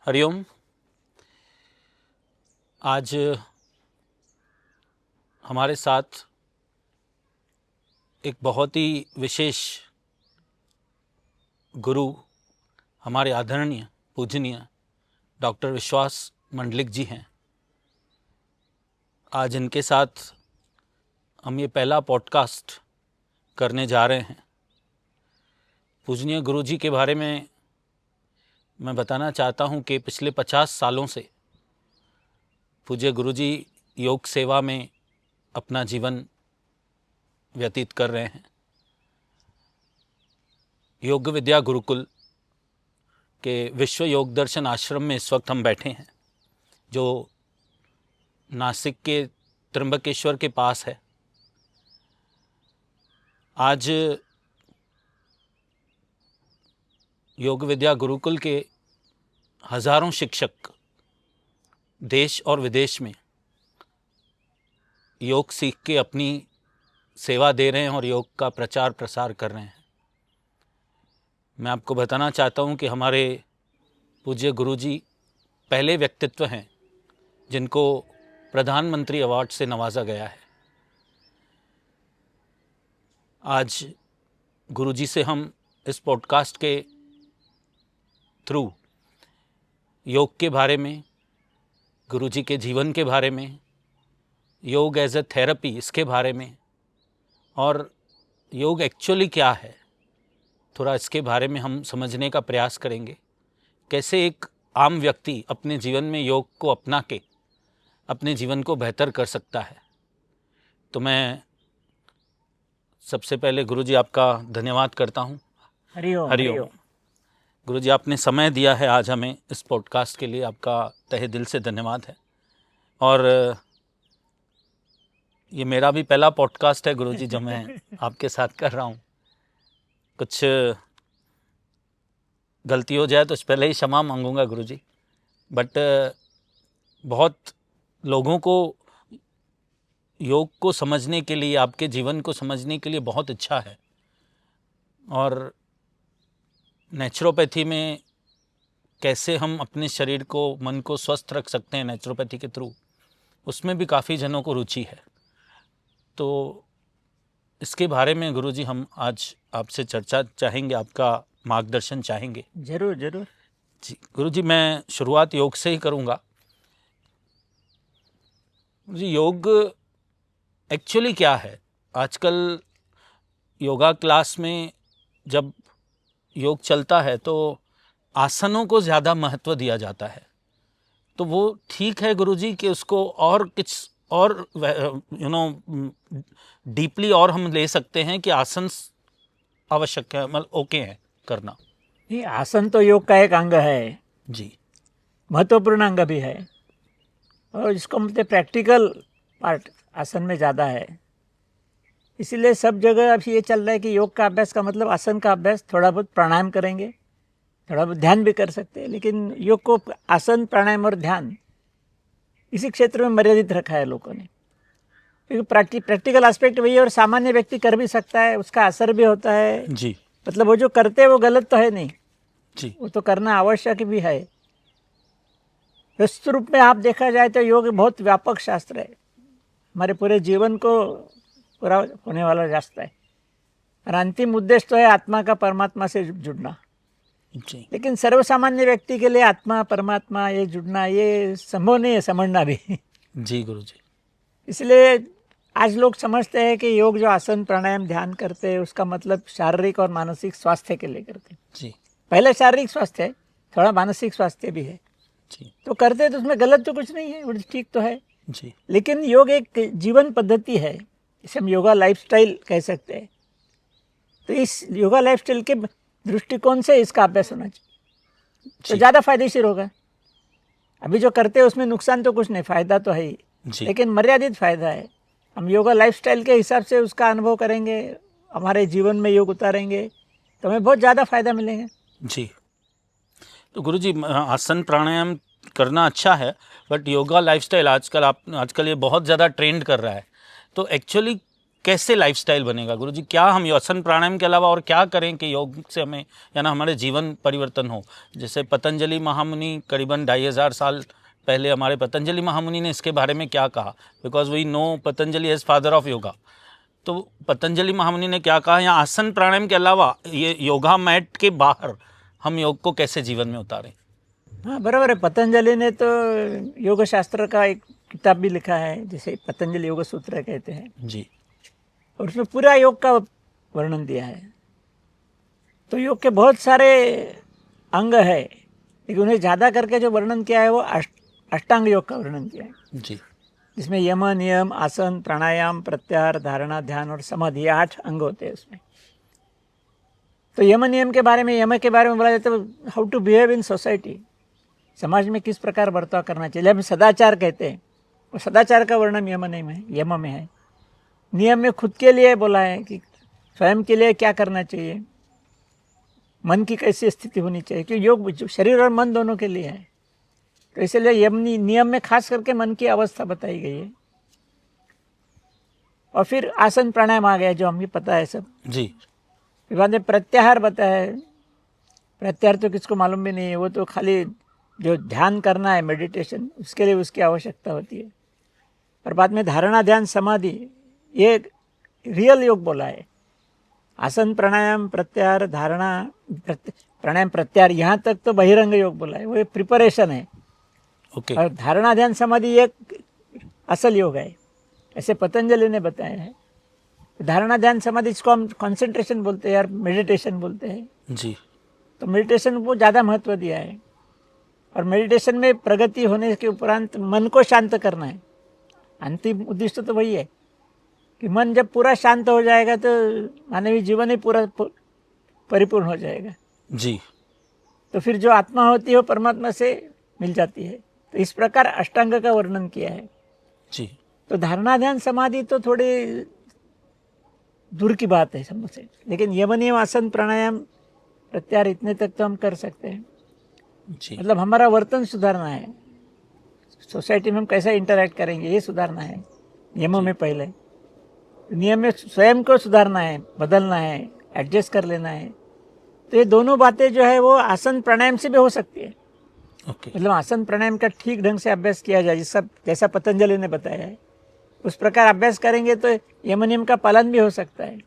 हरिओम। आज हमारे साथ एक बहुत ही विशेष गुरु, हमारे आदरणीय पूजनीय डॉक्टर विश्वास मंडलिक जी हैं। आज इनके साथ हम ये पहला पॉडकास्ट करने जा रहे हैं। पूजनीय गुरु जी के बारे में मैं बताना चाहता हूँ कि पिछले 50 सालों से पूज्य गुरु जी योग सेवा में अपना जीवन व्यतीत कर रहे हैं। योग विद्या गुरुकुल के विश्व योग दर्शन आश्रम में इस वक्त हम बैठे हैं, जो नासिक के त्र्यंबकेश्वर के पास है। आज योग विद्या गुरुकुल के हजारों शिक्षक देश और विदेश में योग सीख के अपनी सेवा दे रहे हैं और योग का प्रचार प्रसार कर रहे हैं। मैं आपको बताना चाहता हूं कि हमारे पूज्य गुरुजी पहले व्यक्तित्व हैं जिनको प्रधानमंत्री अवार्ड से नवाजा गया है। आज गुरुजी से हम इस पॉडकास्ट के थ्रू योग के बारे में, गुरुजी के जीवन के बारे में, योग एज ए थेरेपी इसके बारे में और योग एक्चुअली क्या है, थोड़ा इसके बारे में हम समझने का प्रयास करेंगे। कैसे एक आम व्यक्ति अपने जीवन में योग को अपना के अपने जीवन को बेहतर कर सकता है। तो मैं सबसे पहले गुरुजी आपका धन्यवाद करता हूँ। हरिओम। हरिओम। गुरुजी, आपने समय दिया है आज हमें इस पॉडकास्ट के लिए, आपका तहे दिल से धन्यवाद है। और ये मेरा भी पहला पॉडकास्ट है गुरुजी जो मैं आपके साथ कर रहा हूँ। कुछ गलती हो जाए तो पहले ही क्षमा मांगूंगा गुरुजी। बट बहुत लोगों को योग को समझने के लिए, आपके जीवन को समझने के लिए बहुत इच्छा है। और नेचुरोपैथी में कैसे हम अपने शरीर को, मन को स्वस्थ रख सकते हैं नेचुरोपैथी के थ्रू, उसमें भी काफ़ी जनों को रुचि है। तो इसके बारे में गुरुजी हम आज आपसे चर्चा चाहेंगे, आपका मार्गदर्शन चाहेंगे। जरूर जरूर जी गुरुजी, मैं शुरुआत योग से ही करूँगा। जी, योग एक्चुअली क्या है? आजकल योगा क्लास में जब योग चलता है तो आसनों को ज़्यादा महत्व दिया जाता है। तो वो ठीक है गुरुजी कि उसको और कुछ और डीपली और हम ले सकते हैं कि आसन आवश्यक है, मतलब ओके है करना। ये आसन तो योग का एक अंग है जी, महत्वपूर्ण अंग भी है। और इसको मतलब प्रैक्टिकल पार्ट आसन में ज़्यादा है। इसीलिए सब जगह अब ये चल रहा है कि योग का अभ्यास का मतलब आसन का अभ्यास, थोड़ा बहुत प्राणायाम करेंगे, थोड़ा बहुत ध्यान भी कर सकते हैं। लेकिन योग को आसन, प्राणायाम और ध्यान इसी क्षेत्र में मर्यादित रखा है लोगों ने, क्योंकि प्रैक्टिकल एस्पेक्ट वही है और सामान्य व्यक्ति कर भी सकता है, उसका असर भी होता है। जी, मतलब वो जो करते हैं वो गलत तो है नहीं जी, वो तो करना आवश्यक भी है। वस्तु रूप में आप देखा जाए तो योग बहुत व्यापक शास्त्र है, हमारे पूरे जीवन को पूरा होने वाला शास्त्र है। और अंतिम उद्देश्य तो है आत्मा का परमात्मा से जुड़ना। जी, लेकिन सर्वसामान्य व्यक्ति के लिए आत्मा परमात्मा ये जुड़ना ये संभव नहीं है, समझना भी। जी गुरुजी। इसलिए आज लोग समझते हैं कि योग जो आसन प्राणायाम ध्यान करते हैं उसका मतलब शारीरिक और मानसिक स्वास्थ्य के लिए करते हैं। जी, पहले शारीरिक स्वास्थ्य है, थोड़ा मानसिक स्वास्थ्य भी है। जी, तो करते हैं तो उसमें गलत तो कुछ नहीं है, वो ठीक तो है। जी, लेकिन योग एक जीवन पद्धति है, इसे हम योगा लाइफस्टाइल कह सकते हैं। तो इस योगा लाइफस्टाइल के दृष्टिकोण से इसका अभ्यास होना चाहिए तो ज़्यादा फायदेशीर होगा। अभी जो करते हैं उसमें नुकसान तो कुछ नहीं, फायदा तो है ही, लेकिन मर्यादित फायदा है। हम योगा लाइफस्टाइल के हिसाब से उसका अनुभव करेंगे, हमारे जीवन में योग उतारेंगे तो हमें बहुत ज़्यादा फायदा मिलेगा। जी। तो गुरुजी, आसन प्राणायाम करना अच्छा है, बट योगा लाइफस्टाइल आजकल ये बहुत ज़्यादा ट्रेंड कर रहा है। तो एक्चुअली कैसे लाइफस्टाइल बनेगा गुरुजी? क्या हम आसन प्राणायाम के अलावा और क्या करें कि योग से हमें या ना हमारे जीवन परिवर्तन हो? जैसे पतंजलि महामुनि करीबन 2500 साल पहले हमारे पतंजलि महामुनि ने इसके बारे में क्या कहा? Because we know Patanjali as father of yoga. तो पतंजलि महामुनि ने क्या कहा, या आसन प्राणायाम के अलावा ये योगा मैट के बाहर हम योग को कैसे जीवन में उतारें? हाँ बराबर है। पतंजलि ने तो योग शास्त्र का एक किताब भी लिखा है, जिसे पतंजलि योग सूत्र कहते हैं जी। और उसमें पूरा योग का वर्णन दिया है। तो योग के बहुत सारे अंग है, लेकिन उन्हें ज़्यादा करके जो वर्णन किया है वो अष्टांग योग का वर्णन किया है जी। जिसमें यम नियम आसन प्राणायाम प्रत्याहार धारणा ध्यान और समाधि, ये 8 अंग होते हैं उसमें। तो यम नियम के बारे में, यम के बारे में बोला जाता है how to behave in society, समाज में किस प्रकार बर्ताव करना चाहिए। हम सदाचार कहते हैं, और सदाचार का वर्णन यम में है। नियम में खुद के लिए बोला है कि स्वयं के लिए क्या करना चाहिए, मन की कैसी स्थिति होनी चाहिए, क्योंकि योग शरीर और मन दोनों के लिए है। तो इसलिए नियम में खास करके मन की अवस्था बताई गई है। और फिर आसन प्राणायाम आ गया जो हमें पता है सब जी। फिर बाद में प्रत्याहार बताया है। प्रत्याहार तो किसको मालूम भी नहीं है, वो तो खाली जो ध्यान करना है मेडिटेशन, उसके लिए उसकी आवश्यकता होती है। और बाद में धारणा ध्यान समाधि, ये रियल योग बोला है। आसन प्राणायाम प्रत्याहार धारणा प्राणायाम प्रत्याहार, यहाँ तक तो बहिरंग योग बोला है, वो एक प्रिपरेशन है। ओके। और धारणा ध्यान समाधि एक असल योग है, ऐसे पतंजलि ने बताया है। धारणा ध्यान समाधि, इसको हम कंसंट्रेशन बोलते हैं और मेडिटेशन बोलते हैं। जी। तो मेडिटेशन को ज़्यादा महत्व दिया है। और मेडिटेशन में प्रगति होने के उपरांत मन को शांत करना है। अंतिम उद्देश्य तो वही है कि मन जब पूरा शांत हो जाएगा तो मानवीय जीवन ही पूरा परिपूर्ण हो जाएगा। जी। तो फिर जो आत्मा होती है वो परमात्मा से मिल जाती है। तो इस प्रकार अष्टांग का वर्णन किया है। जी। तो धारणा ध्यान समाधि तो थोड़ी दूर की बात है समझ, लेकिन यम नियम आसन प्राणायाम प्रत्याहार इतने तक तो हम कर सकते हैं। जी। मतलब हमारा वर्तन सुधारना है, सोसाइटी में हम कैसा इंटरैक्ट करेंगे ये सुधारना है। नियमों में पहले, नियम में स्वयं को सुधारना है, बदलना है, एडजस्ट कर लेना है। तो ये दोनों बातें जो है वो आसन प्राणायाम से भी हो सकती है। ओके। मतलब आसन प्राणायाम का ठीक ढंग से अभ्यास किया जाए, जैसा पतंजलि ने बताया है, उस प्रकार अभ्यास करेंगे तो यम नियम का पालन भी हो सकता है।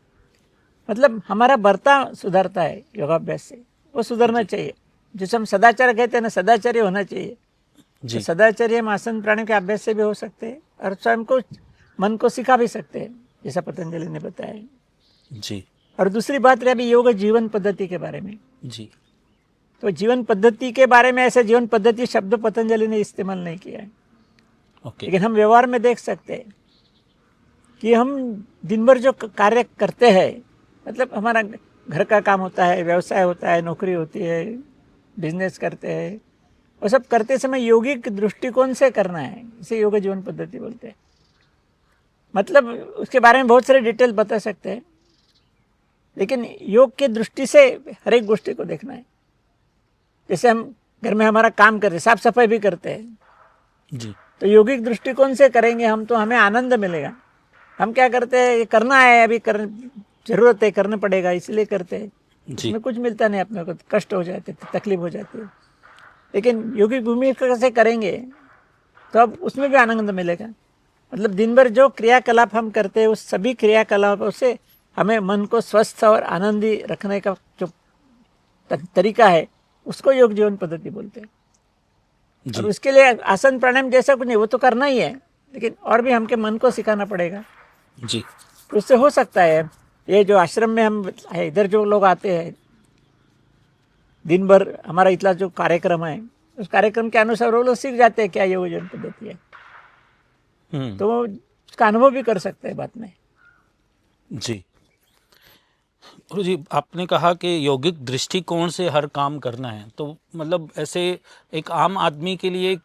मतलब हमारा बर्ताव सुधरता है योगाभ्यास से, वो सुधरना चाहिए। जिसे हम सदाचार कहते हैं ना, सदाचार्य होना चाहिए। तो सदाचार्य हम आसन प्राणायाम के अभ्यास से भी हो सकते हैं और स्वयं को मन को सिखा भी सकते हैं, जैसा पतंजलि ने बताया। जी। और दूसरी बात रही अभी योग जीवन पद्धति के बारे में। जी। तो जीवन पद्धति के बारे में ऐसे जीवन पद्धति शब्द पतंजलि ने इस्तेमाल नहीं किया है। ओके। लेकिन हम व्यवहार में देख सकते हैं कि हम दिन भर जो कार्य करते हैं, मतलब हमारा घर का काम होता है, व्यवसाय होता है, नौकरी होती है, बिजनेस करते हैं, वो सब करते समय योगिक दृष्टिकोण से करना है। इसे योग जीवन पद्धति बोलते हैं। मतलब उसके बारे में बहुत सारे डिटेल बता सकते हैं, लेकिन योग के दृष्टि से हर एक गोष्ठी को देखना है। जैसे हम घर में हमारा काम करते हैं, साफ सफाई भी करते हैं, जी। तो योगिक दृष्टिकोण से करेंगे हम तो हमें आनंद मिलेगा। हम क्या करते हैं, ये करना है, अभी जरूरत है, करना पड़ेगा, इसलिए करते हैं। इसमें कुछ मिलता नहीं, अपने को कष्ट हो जाते, तकलीफ हो जाती है। लेकिन योगिक भूमिका से करेंगे तो अब उसमें भी आनंद मिलेगा। मतलब दिन भर जो क्रियाकलाप हम करते हैं, उस सभी क्रियाकलापों से हमें मन को स्वस्थ और आनंदी रखने का जो तरीका है, उसको योग जीवन पद्धति बोलते हैं। और उसके लिए आसन प्राणायाम जैसा कुछ नहीं, वो तो करना ही है, लेकिन और भी हमके मन को सिखाना पड़ेगा। जी। तो उससे हो सकता है ये जो आश्रम में हम है, इधर जो लोग आते हैं, दिन भर हमारा इतना जो कार्यक्रम है, उस कार्यक्रम के अनुसार वो लोग सीख जाते हैं क्या योग जीवन पद्धति है। तो वो उसका अनुभव भी कर सकते हैं बाद में। जी। गुरु जी, आपने कहा कि योगिक दृष्टिकोण से हर काम करना है, तो मतलब ऐसे एक आम आदमी के लिए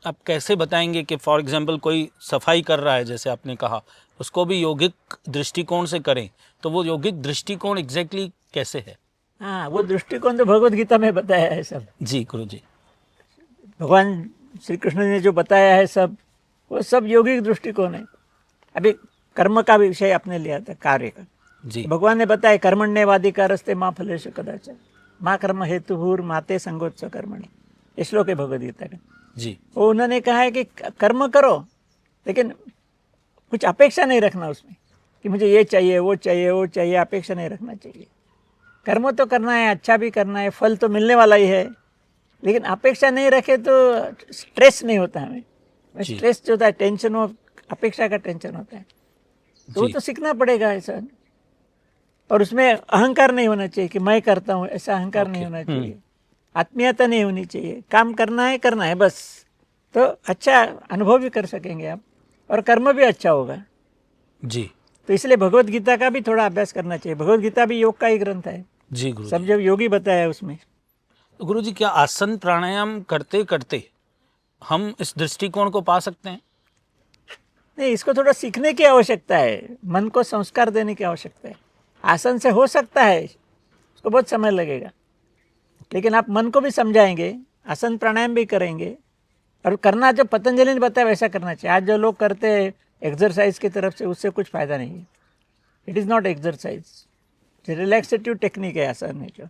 आप कैसे बताएंगे कि फॉर एग्जांपल कोई सफाई कर रहा है, जैसे आपने कहा, उसको भी योगिक दृष्टिकोण से करें, तो वो योगिक दृष्टिकोण एग्जैक्टली कैसे है? हाँ, वो दृष्टिकोण तो भगवद गीता में बताया है सब। जी गुरु जी। भगवान श्री कृष्ण ने जो बताया है सब, वो सब योगिक दृष्टिकोण है। अभी कर्म का विषय अपने लिया था, कार्य का। जी भगवान ने बताया कर्मण्येवाधिकारस्ते मां फलेषु कदाचन मां कर्म हेतुभूर माते संगोत्सव कर्मणि, ये श्लोक है भगवद गीता का। जी वो उन्होंने कहा है कि कर्म करो लेकिन कुछ अपेक्षा नहीं रखना उसमें कि मुझे ये चाहिए वो चाहिए वो चाहिए, अपेक्षा नहीं रखना चाहिए। कर्म तो करना है, अच्छा भी करना है, फल तो मिलने वाला ही है, लेकिन अपेक्षा नहीं रखे तो स्ट्रेस नहीं होता हमें। जी। स्ट्रेस जो होता है, टेंशन हो, अपेक्षा का टेंशन होता है, तो वो जी तो सीखना पड़ेगा ऐसा। और उसमें अहंकार नहीं होना चाहिए कि मैं करता हूँ, ऐसा अहंकार नहीं होना चाहिए, आत्मीयता नहीं होनी चाहिए। काम करना है बस, तो अच्छा अनुभव भी कर सकेंगे आप और कर्म भी अच्छा होगा। जी तो इसलिए भगवत गीता का भी थोड़ा अभ्यास करना चाहिए। भगवत गीता भी योग का ही ग्रंथ है, जी गुरु सब जी। जब योगी बताया है उसमें। तो गुरु जी, क्या आसन प्राणायाम करते करते हम इस दृष्टिकोण को पा सकते हैं? नहीं, इसको थोड़ा सीखने की आवश्यकता है, मन को संस्कार देने की आवश्यकता है। आसन से हो सकता है, उसको बहुत समय लगेगा, लेकिन आप मन को भी समझाएंगे, आसन प्राणायाम भी करेंगे, और करना जो पतंजलि ने बताया वैसा करना चाहिए। आज जो लोग करते हैं एक्सरसाइज की तरफ से, उससे कुछ फायदा नहीं है। It is not exercise, relaxative technique है आसन में जो।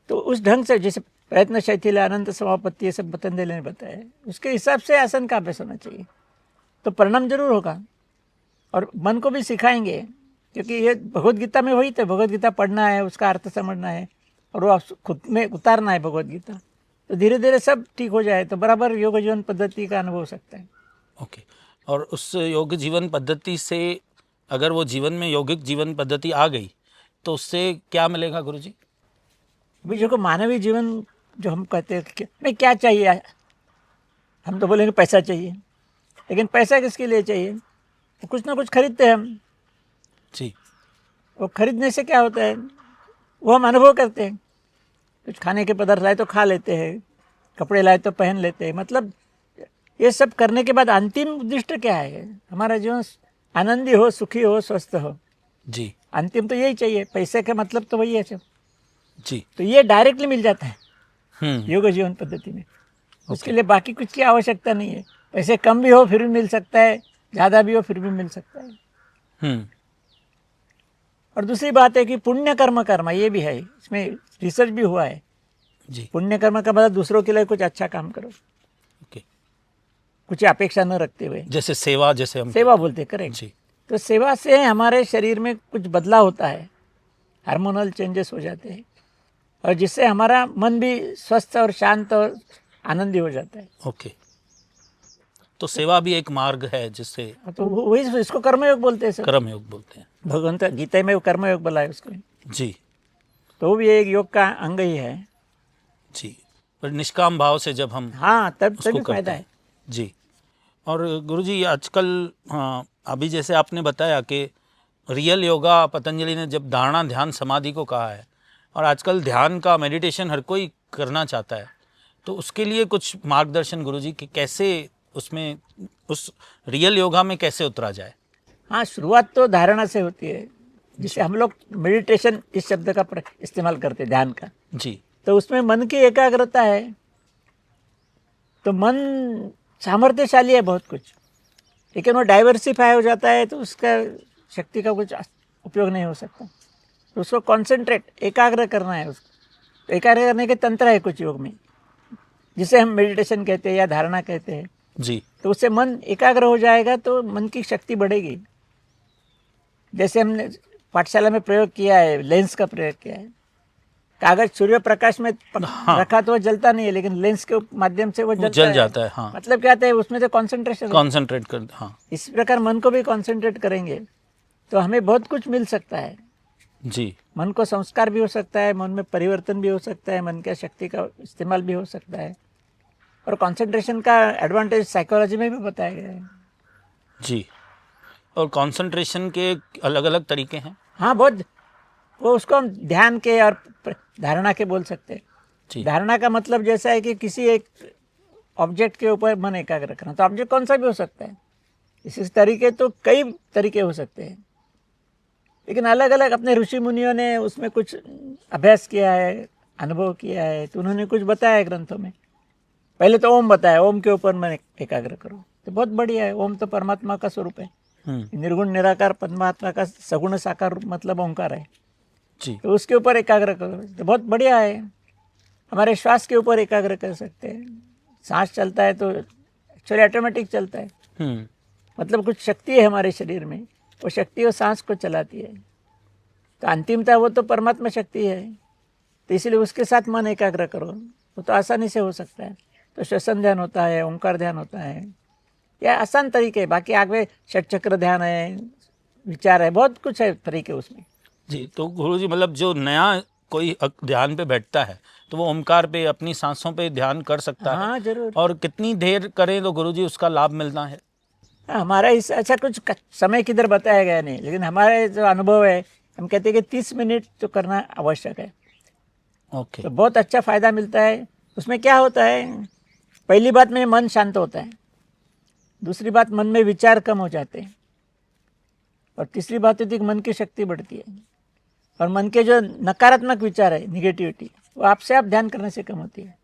तो उस ढंग से, जैसे प्रयत्न शैथिल अनंत समापत्ति, ये सब पतंजलि ने बताया है, उसके हिसाब से आसन का अभ्यास होना चाहिए, तो परिणाम जरूर होगा। और मन को भी सिखाएंगे, क्योंकि ये भगवद गीता में वही तो, भगवद गीता पढ़ना है, उसका अर्थ समझना है और वो खुद में उतारना है भगवद गीता, तो धीरे धीरे सब ठीक हो जाए तो बराबर योग जीवन पद्धति का अनुभव हो सकता है। ओके। और उस योग जीवन पद्धति से अगर वो जीवन में यौगिक जीवन पद्धति आ गई तो उससे क्या मिलेगा गुरु जी? अभी जो मानवीय जीवन जो हम कहते हैं कि मैं क्या चाहिए, हम तो बोलेंगे पैसा चाहिए, लेकिन पैसा किसके लिए चाहिए? तो कुछ ना कुछ खरीदते हैं हम, जी वो खरीदने से क्या होता है, वो हम अनुभव करते हैं। कुछ खाने के पदार्थ लाए तो खा लेते हैं, कपड़े लाए तो पहन लेते हैं। मतलब ये सब करने के बाद अंतिम उद्देश्य क्या है? हमारा जीवन आनंदी हो, सुखी हो, स्वस्थ हो। जी अंतिम तो यही चाहिए, पैसे का मतलब तो वही है सब। जी। तो ये डायरेक्टली मिल जाता है योग जीवन पद्धति में। उसके लिए बाकी कुछ की आवश्यकता नहीं है। पैसे कम भी हो फिर भी मिल सकता है, ज़्यादा भी हो फिर भी मिल सकता है। और दूसरी बात है कि पुण्य कर्म कर्म, ये भी है, इसमें रिसर्च भी हुआ है। जी पुण्य कर्म का मतलब दूसरों के लिए कुछ अच्छा काम करो, ओके। कुछ अपेक्षा न रखते हुए, जैसे सेवा, जैसे हम सेवा बोलते, करेक्ट। जी तो सेवा से हमारे शरीर में कुछ बदलाव होता है, हार्मोनल चेंजेस हो जाते हैं, और जिससे हमारा मन भी स्वस्थ और शांत और आनंदी हो जाता है। ओके। तो सेवा भी एक मार्ग है जिससे तो वही इसको कर्मयोग बोलते हैं सर। कर्मयोग बोलते हैं। भगवंत गीता में वो कर्मयोग बोला है उसको, जी तो वो भी एक योग का अंग ही है। जी। पर निष्काम भाव से जब हम हाँ, तब उसको तभी करते फायदा हैं। है। जी। और गुरुजी आजकल, हाँ, अभी जैसे आपने बताया कि रियल योगा पतंजलि ने जब धारणा ध्यान समाधि को कहा है, और आजकल ध्यान का मेडिटेशन हर कोई करना चाहता है, तो उसके लिए कुछ मार्गदर्शन गुरुजी कि कैसे उसमें, उस रियल योगा में कैसे उतरा जाए? हाँ, शुरुआत तो धारणा से होती है, जिसे हम लोग मेडिटेशन इस शब्द का इस्तेमाल करते हैं, ध्यान का। जी तो उसमें मन की एकाग्रता है, तो मन सामर्थ्यशाली है बहुत कुछ, लेकिन वो डाइवर्सिफाई हो जाता है तो उसका शक्ति का कुछ उपयोग नहीं हो सकता। तो उसको कॉन्सेंट्रेट, एकाग्र करना है उसको। तो एकाग्र करने के तंत्र है कुछ योग में, जिसे हम मेडिटेशन कहते हैं या धारणा कहते हैं। जी तो उससे मन एकाग्र हो जाएगा तो मन की शक्ति बढ़ेगी। जैसे हमने पाठशाला में प्रयोग किया है, लेंस का प्रयोग किया है। कागज सूर्य प्रकाश में रखा तो वो जलता नहीं है, लेकिन लेंस के माध्यम से वो जल जाता है। हाँ, मतलब क्या है, उसमें तो कॉन्सेंट्रेशन, कॉन्सेंट्रेट कर। हाँ इस प्रकार मन को भी कॉन्सेंट्रेट करेंगे तो हमें बहुत कुछ मिल सकता है। जी मन को संस्कार भी हो सकता है, मन में परिवर्तन भी हो सकता है, मन की शक्ति का इस्तेमाल भी हो सकता है। और कंसंट्रेशन का एडवांटेज साइकोलॉजी में भी बताया गया है। जी। और कंसंट्रेशन के अलग अलग तरीके हैं। हाँ, बहुत। वो उसको हम ध्यान के और धारणा के बोल सकते हैं। जी धारणा का मतलब जैसा है कि किसी एक ऑब्जेक्ट के ऊपर मन एकाग्र करना। तो ऑब्जेक्ट कौन सा भी हो सकता है, इसी तरीके तो कई तरीके हो सकते हैं, लेकिन अलग अलग अपने ऋषि मुनियों ने उसमें कुछ अभ्यास किया है, अनुभव किया है, तो उन्होंने कुछ बताया है ग्रंथों में। पहले तो ओम बताया, ओम के ऊपर मन एकाग्र करो, तो बहुत बढ़िया है। ओम तो परमात्मा का स्वरूप है, निर्गुण निराकार परमात्मा का सगुण साकार रूप मतलब ओंकार है। जी तो उसके ऊपर एकाग्र करो तो बहुत बढ़िया है। हमारे श्वास के ऊपर एकाग्र कर सकते हैं। सांस चलता है तो एक्चुअली ऑटोमेटिक चलता है, मतलब कुछ शक्ति है हमारे शरीर में, वो शक्ति वो सांस को चलाती है। तो अंतिमता वो तो परमात्मा शक्ति है, तो इसलिए उसके साथ मन एकाग्र करो, वो तो आसानी से हो सकता है। तो श्वसन ध्यान होता है, ओंकार ध्यान होता है, यह आसान तरीके है। बाकी आगे षटचक्र ध्यान है, विचार है, बहुत कुछ है तरीके उसमें। जी, तो गुरुजी मतलब जो नया कोई ध्यान पे बैठता है तो वो ओमकार पे, अपनी सांसों पे ध्यान कर सकता है। हाँ जरूर। और कितनी देर करें तो गुरुजी उसका लाभ मिलना है? हमारा इस अच्छा कुछ समय किधर बताया गया नहीं, लेकिन हमारे जो अनुभव है हम कहते हैं कि 30 मिनट तो करना आवश्यक है। ओके। तो बहुत अच्छा फायदा मिलता है। उसमें क्या होता है, पहली बात में मन शांत होता है, दूसरी बात मन में विचार कम हो जाते हैं, और तीसरी बात होती है कि मन की शक्ति बढ़ती है, और मन के जो नकारात्मक विचार है, निगेटिविटी, वो आपसे आप ध्यान करने से कम होती है।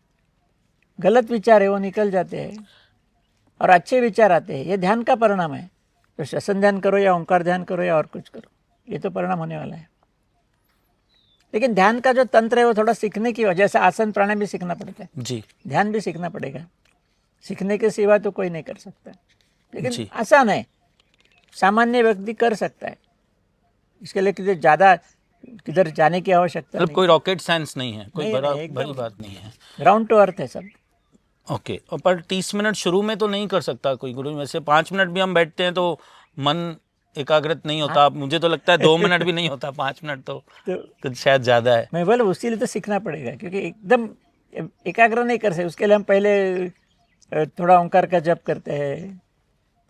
गलत विचार है वो निकल जाते हैं और अच्छे विचार आते हैं। ये ध्यान का परिणाम है। तो श्वसन ध्यान करो या ओंकार ध्यान करो या और कुछ करो, ये तो परिणाम होने वाला है। लेकिन ध्यान का जो तंत्र है वो थोड़ा सीखने की वजह से, आसन प्राणायाम भी सीखना पड़ता है जी, ध्यान भी सीखना पड़ेगा। सीखने के सिवा तो कोई नहीं कर सकता, लेकिन जी। आसान है, सामान्य व्यक्ति कर सकता है। इसके लिए किधर ज़्यादा किधर जाने की आवश्यकता मतलब नहीं, कोई रॉकेट साइंस नहीं है, कोई नहीं, बड़ा नहीं, एकदम बड़ी बात नहीं है। ग्राउंड टू अर्थ है सब। ओके। और पर 30 मिनट शुरू में तो नहीं कर सकता कोई गुरु? वैसे 5 मिनट भी हम बैठते हैं तो मन एकाग्रत नहीं होता। मुझे तो लगता है 2 मिनट भी नहीं होता, 5 मिनट तो कुछ शायद ज़्यादा है। मैं बोला उसी लिए तो सीखना पड़ेगा, क्योंकि एकदम एकाग्र नहीं कर सकते। उसके लिए हम पहले थोड़ा ओंकार का जप करते हैं,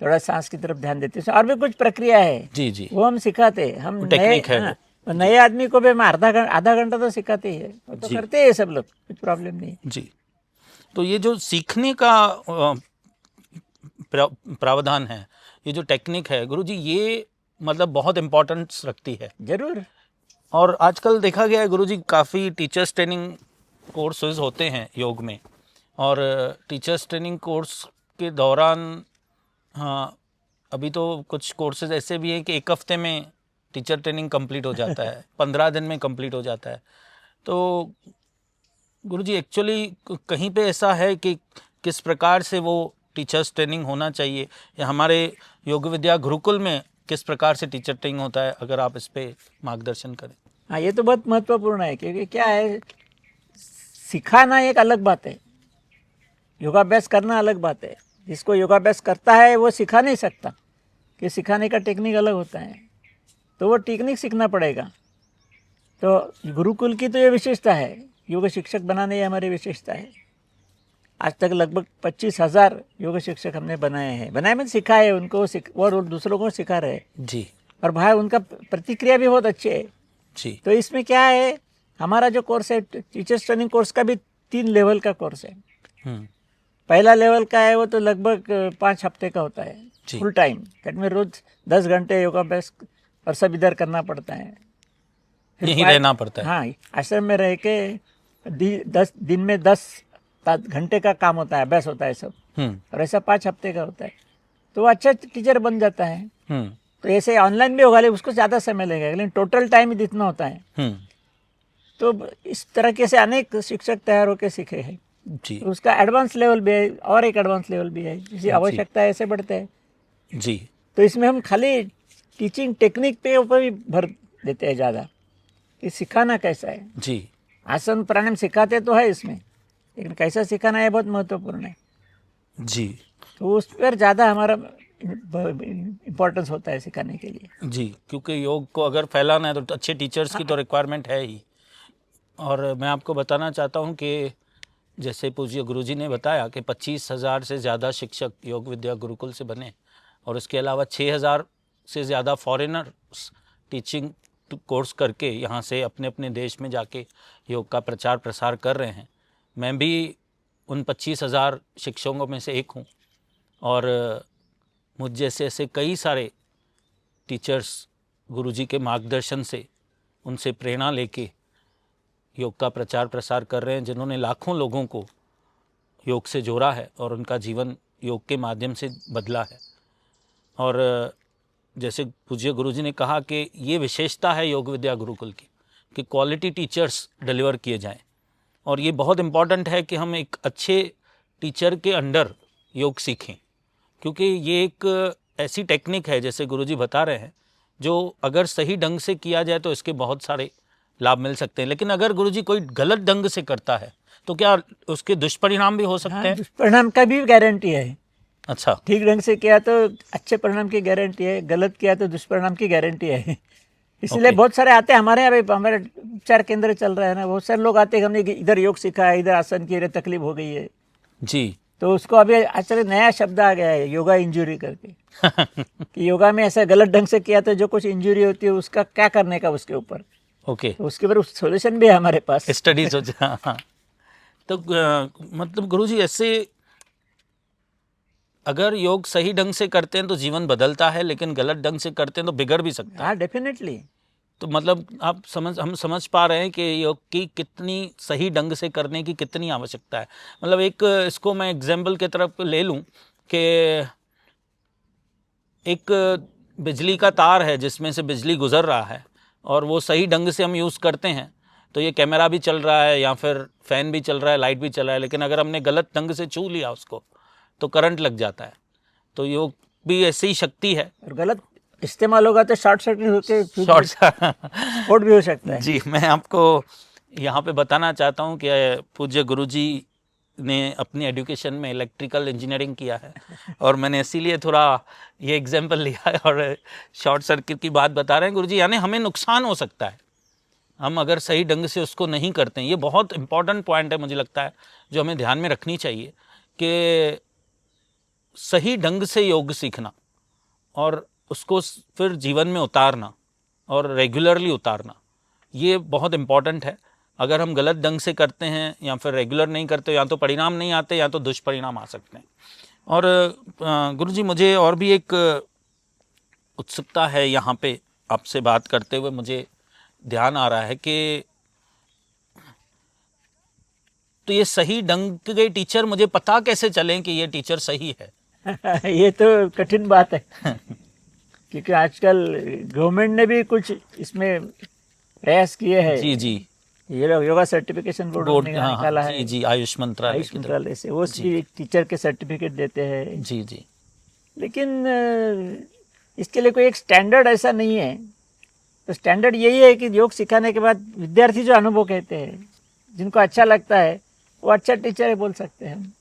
थोड़ा सांस की तरफ ध्यान देते हैं, और भी कुछ प्रक्रिया है जी जी, वो हम सिखाते हैं। हम वो नए, टेक्निक है। हाँ, नए आदमी को भी हम आधा घंटा तो सिखाते ही है, वो तो जी। करते हैं सब लोग, कुछ प्रॉब्लम नहीं। जी, तो ये जो सीखने का प्रावधान है, ये जो टेक्निक है गुरुजी, ये मतलब बहुत इम्पोर्टेंस रखती है। जरूर। और आजकल देखा गया है गुरुजी, काफ़ी टीचर्स ट्रेनिंग कोर्सेज होते हैं योग में, और टीचर्स ट्रेनिंग कोर्स के दौरान, हाँ, अभी तो कुछ कोर्सेज ऐसे भी हैं कि 1 हफ्ते में टीचर ट्रेनिंग कंप्लीट हो जाता है, 15 दिन में कंप्लीट हो जाता है। तो गुरुजी एक्चुअली कहीं पे ऐसा है कि किस प्रकार से वो टीचर्स ट्रेनिंग होना चाहिए, या हमारे योग विद्या गुरुकुल में किस प्रकार से टीचर ट्रेनिंग होता है, अगर आप इस पे मार्गदर्शन करें? हाँ, ये तो बहुत महत्वपूर्ण है, क्योंकि क्या है, सिखाना एक अलग बात है, योगाभ्यास करना अलग बात है। जिसको योगाभ्यास करता है वो सिखा नहीं सकता, कि सिखाने का टेक्निक अलग होता है, तो वो टेक्निक सीखना पड़ेगा। तो गुरुकुल की तो ये विशेषता है, योग शिक्षक बनाने ये हमारी विशेषता है। आज तक लगभग 25,000 योग शिक्षक हमने बनाए हैं। बनाए में सिखाए उनको, और दूसरों को सिखा रहे हैं जी और भाई उनका प्रतिक्रिया भी बहुत अच्छी है। जी। तो इसमें क्या है, हमारा जो कोर्स है टीचर्स ट्रेनिंग कोर्स का भी 3 लेवल का कोर्स है। पहला लेवल का है वो तो लगभग 5 हफ्ते का होता है, जी। Full time. दैट में रोज 10 घंटे योगाभ्यास और सब इधर करना पड़ता है, यहीं रहना पड़ता है। हाँ, आश्रम में रह के 10 दिन में 10 घंटे का काम होता है, अभ्यास होता है सब, और ऐसा 5 हफ्ते का होता है। तो वो अच्छा टीचर बन जाता है। तो ऐसे ऑनलाइन भी होगा, लेकिन उसको ज़्यादा समय लगेगा, लेकिन टोटल टाइम ही इतना होता है। तो इस तरीके से अनेक शिक्षक तैयार होकर सीखे हैं जी। तो उसका एडवांस लेवल भी है, और एक एडवांस लेवल भी है, जिसकी आवश्यकता ऐसे बढ़ते हैं जी। तो इसमें हम खाली टीचिंग टेक्निक पे ऊपर भी भर देते हैं ज़्यादा, कि सिखाना कैसा है। जी आसन प्राणायाम सिखाते तो है इसमें, लेकिन कैसा सिखाना है बहुत महत्वपूर्ण है। जी तो उस पर ज़्यादा हमारा इम्पोर्टेंस होता है सिखाने के लिए। जी, क्योंकि योग को अगर फैलाना है तो अच्छे टीचर्स की तो रिक्वायरमेंट है ही। और मैं आपको बताना चाहता हूँ कि जैसे पूज्य गुरुजी ने बताया कि 25,000 से ज़्यादा शिक्षक योग विद्या गुरुकुल से बने, और इसके अलावा 6,000 से ज़्यादा फॉरेनर्स टीचिंग कोर्स करके यहाँ से अपने अपने देश में जाके योग का प्रचार प्रसार कर रहे हैं। मैं भी उन 25,000 शिक्षकों में से एक हूँ, और मुझ जैसे ऐसे कई सारे टीचर्स गुरुजी के मार्गदर्शन से, उनसे प्रेरणा लेके योग का प्रचार प्रसार कर रहे हैं, जिन्होंने लाखों लोगों को योग से जोड़ा है और उनका जीवन योग के माध्यम से बदला है। और जैसे पूज्य गुरुजी ने कहा कि ये विशेषता है योग विद्या गुरुकुल की कि क्वालिटी टीचर्स डिलीवर किए जाएं, और ये बहुत इम्पॉर्टेंट है कि हम एक अच्छे टीचर के अंडर योग सीखें, क्योंकि ये एक ऐसी टेक्निक है जैसे गुरुजी बता रहे हैं जो अगर सही ढंग से किया जाए तो इसके बहुत सारे लाभ मिल सकते हैं। लेकिन अगर गुरुजी कोई गलत ढंग से करता है तो क्या उसके दुष्परिणाम भी हो सकते हैं? दुष्परिणाम का भी गारंटी है। अच्छा, ठीक ढंग से किया तो अच्छे परिणाम की गारंटी है, गलत किया तो दुष्परिणाम की गारंटी है। इसलिए बहुत सारे आते हैं हमारे यहाँ, हमारे उपचार केंद्र चल रहा है ना, बहुत सारे लोग आते हैं, हमने इधर योग सीखा है, इधर आसन की इधर तकलीफ हो गई है जी, तो उसको अभी आजकल नया शब्द आ गया है योगा इंजरी करके कि योगा में ऐसा गलत ढंग से किया तो जो कुछ इंजरी होती है उसका क्या करने का उसके ऊपर, ओके, तो उसके ऊपर सोल्यूशन भी है हमारे पास, स्टडीज हो हाँ हाँ। तो मतलब गुरुजी ऐसे अगर योग सही ढंग से करते हैं तो जीवन बदलता है, लेकिन गलत ढंग से करते हैं तो बिगड़ भी सकता है। हाँ डेफिनेटली। तो मतलब हम समझ पा रहे हैं कि योग की कितनी सही ढंग से करने की कितनी आवश्यकता है। मतलब एक इसको मैं एग्जाम्पल की तरफ ले लूं कि एक बिजली का तार है जिसमें से बिजली गुजर रहा है और वो सही ढंग से हम यूज़ करते हैं तो ये कैमरा भी चल रहा है या फिर फैन भी चल रहा है, लाइट भी चल रहा है, लेकिन अगर हमने गलत ढंग से छू लिया उसको तो करंट लग जाता है। तो योग भी ऐसी शक्ति है, और गलत इस्तेमाल होगा तो शॉर्ट सर्किट होकर स्फोट भी हो सकता है। जी, मैं आपको यहाँ पे बताना चाहता हूँ कि पूज्य गुरुजी ने अपनी एजुकेशन में इलेक्ट्रिकल इंजीनियरिंग किया है और मैंने इसीलिए थोड़ा ये एग्जांपल लिया है और शॉर्ट सर्किट की बात बता रहे हैं गुरुजी। यानी हमें नुकसान हो सकता है हम अगर सही ढंग से उसको नहीं करते हैं। ये बहुत इंपॉर्टेंट पॉइंट है मुझे लगता है जो हमें ध्यान में रखनी चाहिए कि सही ढंग से योग सीखना और उसको फिर जीवन में उतारना और रेगुलरली उतारना, ये बहुत इम्पॉर्टेंट है। अगर हम गलत ढंग से करते हैं या फिर रेगुलर नहीं करते, या तो परिणाम नहीं आते या तो दुष्परिणाम आ सकते हैं। और गुरुजी मुझे और भी एक उत्सुकता है यहाँ पे आपसे बात करते हुए, मुझे ध्यान आ रहा है कि तो ये सही ढंग के टीचर मुझे पता कैसे चलें कि ये टीचर सही है? ये तो कठिन बात है क्योंकि आजकल गवर्नमेंट ने भी कुछ इसमें प्रयास किए हैं। जी जी, ये लोग योगा सर्टिफिकेशन बोर्ड ने निकाला है। जी जी, आयुष मंत्रालय से वो टीचर के सर्टिफिकेट देते हैं। जी जी, लेकिन इसके लिए कोई एक स्टैंडर्ड ऐसा नहीं है। तो स्टैंडर्ड यही है कि योग सिखाने के बाद विद्यार्थी जो अनुभव कहते हैं, जिनको अच्छा लगता है वो अच्छा टीचर है बोल सकते हैं हम।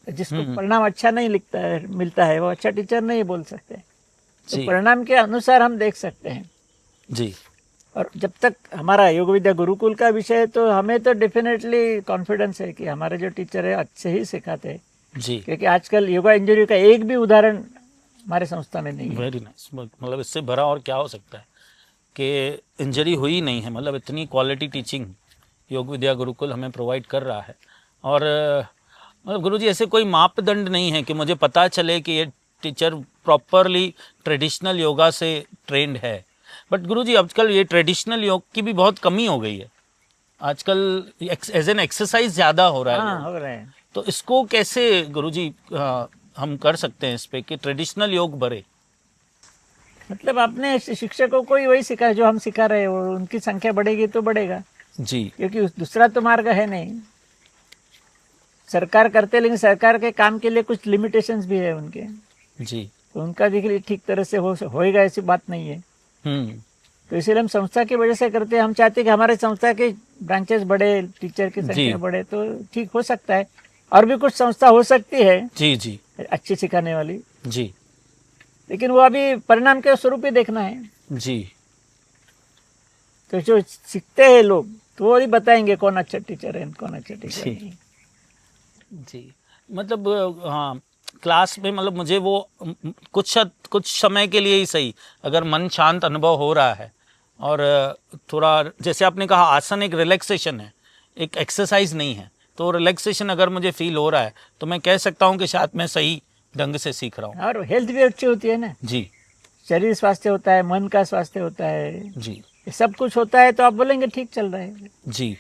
जिसको परिणाम अच्छा नहीं मिलता है वो अच्छा टीचर नहीं बोल सकते। तो परिणाम के अनुसार हम देख सकते हैं जी। और जब तक हमारा योग विद्या गुरुकुल का विषय है तो हमें तो डेफिनेटली कॉन्फिडेंस है कि हमारे जो टीचर है अच्छे ही सिखाते हैं जी, क्योंकि आजकल योगा इंजरी का एक भी उदाहरण हमारे संस्था में नहीं है। Very nice. मतलब इससे भरा और क्या हो सकता है कि इंजरी हुई नहीं है। मतलब इतनी क्वालिटी टीचिंग योग विद्या गुरुकुल हमें प्रोवाइड कर रहा है। और मतलब गुरुजी ऐसे कोई मापदंड नहीं है कि मुझे पता चले कि ये टीचर प्रॉपरली ट्रेडिशनल योगा से ट्रेंड है। बट गुरुजी आजकल ये ट्रेडिशनल योग की भी बहुत कमी हो गई है। आजकल एज एन एक्सरसाइज ज़्यादा हो रहा है। हाँ, हो रहा है। तो इसको कैसे गुरुजी हम कर सकते हैं इस पे कि ट्रेडिशनल योग बढ़े? मतलब अपने शिक्षकों को ही वही सिखा जो हम सिखा रहे हैं, उनकी संख्या बढ़ेगी तो बढ़ेगा जी, क्योंकि दूसरा तो मार्ग है नहीं। सरकार करते, लेकिन सरकार के काम के लिए कुछ लिमिटेशंस भी है उनके जी, तो उनका भी ठीक तरह से होएगा ऐसी बात नहीं है। तो इसीलिए हम संस्था की वजह से करते हैं। हम चाहते हैं कि हमारे संस्था के ब्रांचेस बढ़े, टीचर की संख्या बढ़े तो ठीक हो सकता है। और भी कुछ संस्था हो सकती है जी जी, अच्छी सिखाने वाली जी, लेकिन वो अभी परिणाम के स्वरूप ही देखना है जी। तो जो सीखते हैं लोग तो वो ही बताएंगे कौन अच्छा टीचर है कौन अच्छा टीचर नहीं। जी, मतलब हाँ, क्लास में मतलब मुझे वो कुछ समय के लिए ही सही, अगर मन शांत अनुभव हो रहा है और थोड़ा जैसे आपने कहा आसन एक रिलैक्सेशन है, एक एक्सरसाइज नहीं है, तो रिलैक्सेशन अगर मुझे फील हो रहा है तो मैं कह सकता हूँ कि शायद मैं सही ढंग से सीख रहा हूँ। और हेल्थ भी अच्छी होती है ना जी, शरीर स्वास्थ्य होता है, मन का स्वास्थ्य होता है जी, सब कुछ होता है तो आप बोलेंगे ठीक चल रहा है। जी।